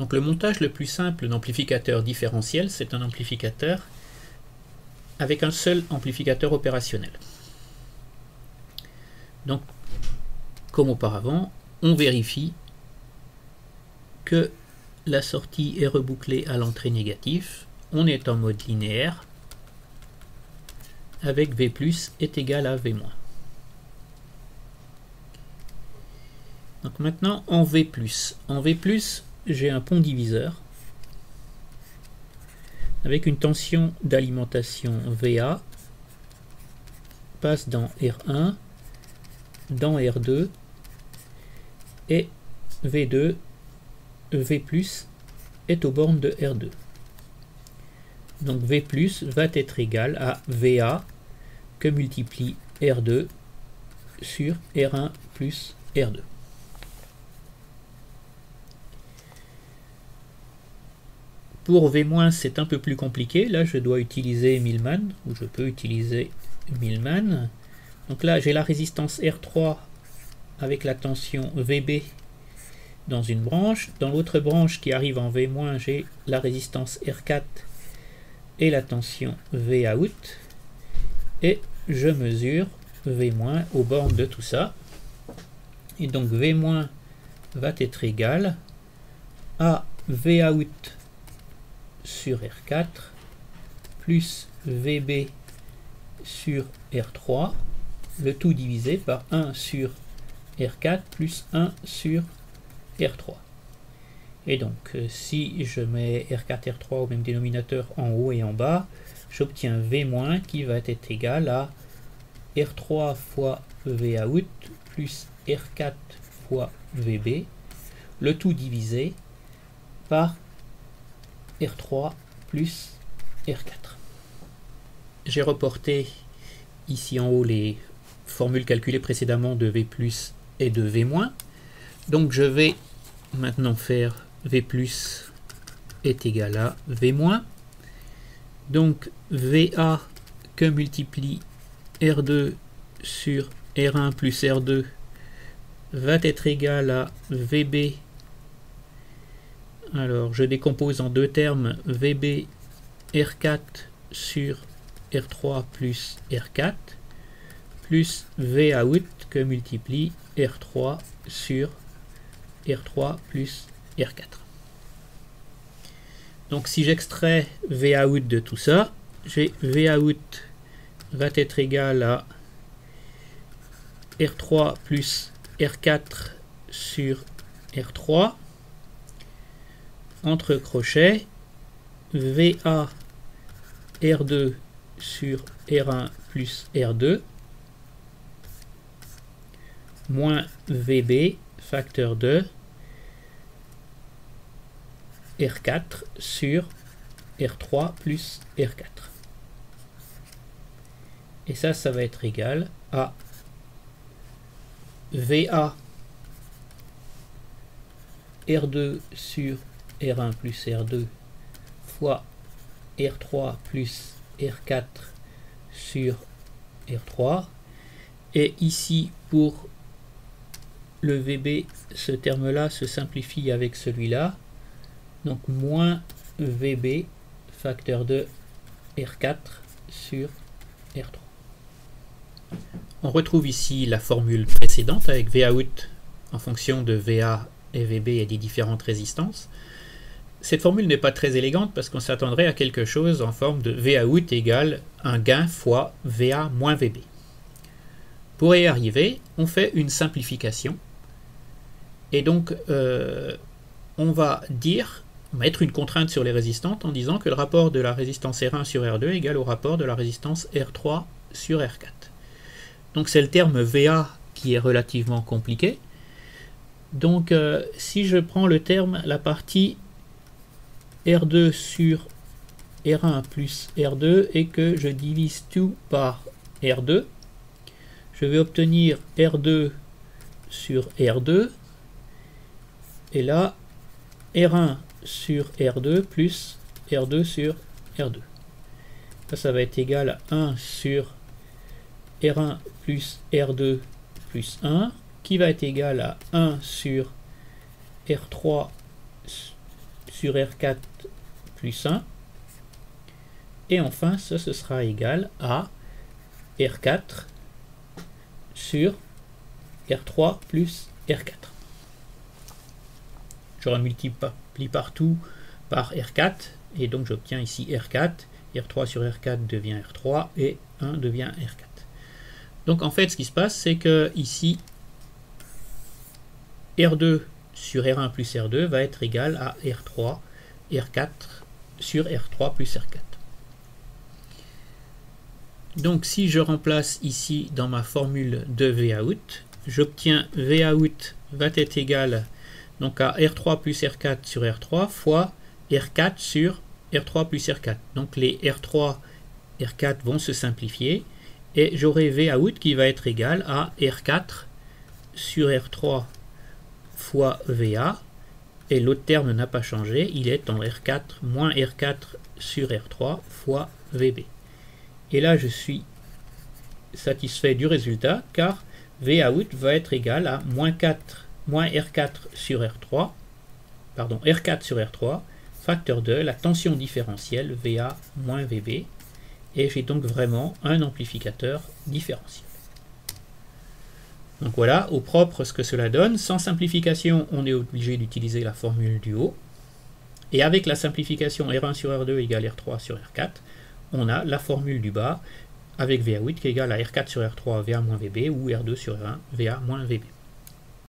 Donc le montage le plus simple d'amplificateur différentiel, c'est un amplificateur avec un seul amplificateur opérationnel. Donc, comme auparavant, on vérifie que la sortie est rebouclée à l'entrée négative. On est en mode linéaire avec V+ est égal à V-. Donc maintenant en V+. En V+, j'ai un pont diviseur avec une tension d'alimentation VA, passe dans R1, dans R2 et V2, V+ est aux bornes de R2. Donc V+ va être égal à VA que multiplie R2 sur R1 plus R2. Pour V-, c'est un peu plus compliqué. Là, je dois utiliser Millman, ou je peux utiliser Millman. Donc là, j'ai la résistance R3 avec la tension VB dans une branche. Dans l'autre branche qui arrive en V-, j'ai la résistance R4 et la tension Vout. Et je mesure V- aux bornes de tout ça. Et donc V- va être égal à Vout sur R4 plus VB sur R3, le tout divisé par 1 sur R4 plus 1 sur R3. Et donc si je mets R4, R3 au même dénominateur en haut et en bas, j'obtiens V- qui va être égal à R3 fois Vout plus R4 fois VB, le tout divisé par R3 plus R4. J'ai reporté ici en haut les formules calculées précédemment de V+ et de V-. Donc je vais maintenant faire V+ est égal à V-. Donc VA que multiplie R2 sur R1 plus R2 va être égal à VB. Alors je décompose en deux termes, VB R4 sur R3 plus R4 plus Vout que multiplie R3 sur R3 plus R4. Donc si j'extrais Vout de tout ça, j'ai Vout va être égal à R3 plus R4 sur R3 entre crochets VA R2 sur R1 plus R2 moins VB facteur de R4 sur R3 plus R4. Et ça va être égal à VA R2 sur R1 plus R2 fois R3 plus R4 sur R3. Et ici, pour le VB, ce terme-là se simplifie avec celui-là. Donc moins VB facteur de R4 sur R3. On retrouve ici la formule précédente avec Vout en fonction de VA et VB et des différentes résistances. Cette formule n'est pas très élégante parce qu'on s'attendrait à quelque chose en forme de Vout égale un gain fois VA moins VB. Pour y arriver, on fait une simplification. Et donc, on va mettre une contrainte sur les résistantes en disant que le rapport de la résistance R1 sur R2 est égal au rapport de la résistance R3 sur R4. Donc c'est le terme VA qui est relativement compliqué. Donc si je prends le terme, la partie R2 sur R1 plus R2 et que je divise tout par R2, je vais obtenir R2 sur R2 et là R1 sur R2 plus R2 sur R2. Ça va être égal à 1 sur R1 plus R2 plus 1 qui va être égal à 1 sur R3 sur R4 plus 1. Et enfin, ce sera égal à R4 sur R3 plus R4. Je multiplie partout par R4, et donc j'obtiens ici R4. R3 sur R4 devient R3, et 1 devient R4. Donc en fait, ce qui se passe, c'est que ici, R2 sur R1 plus R2 va être égal à R3, R4 sur R3 plus R4. Donc si je remplace ici dans ma formule de Vout, j'obtiens Vout va être égal donc à R3 plus R4 sur R3 fois R4 sur R3 plus R4. Donc les R3, R4 vont se simplifier et j'aurai Vout qui va être égal à R4 sur R3 fois VA, et l'autre terme n'a pas changé, il est en R4 moins R4 sur R3 fois VB. Et là je suis satisfait du résultat car Vout va être égal à moins R4 sur R3, pardon, R4 sur R3, facteur de la tension différentielle VA moins VB, et j'ai donc vraiment un amplificateur différentiel. Donc voilà, au propre, ce que cela donne. Sans simplification, on est obligé d'utiliser la formule du haut. Et avec la simplification R1 sur R2 égale R3 sur R4, on a la formule du bas avec Vout qui est égale à R4 sur R3 VA moins VB ou R2 sur R1 VA moins VB.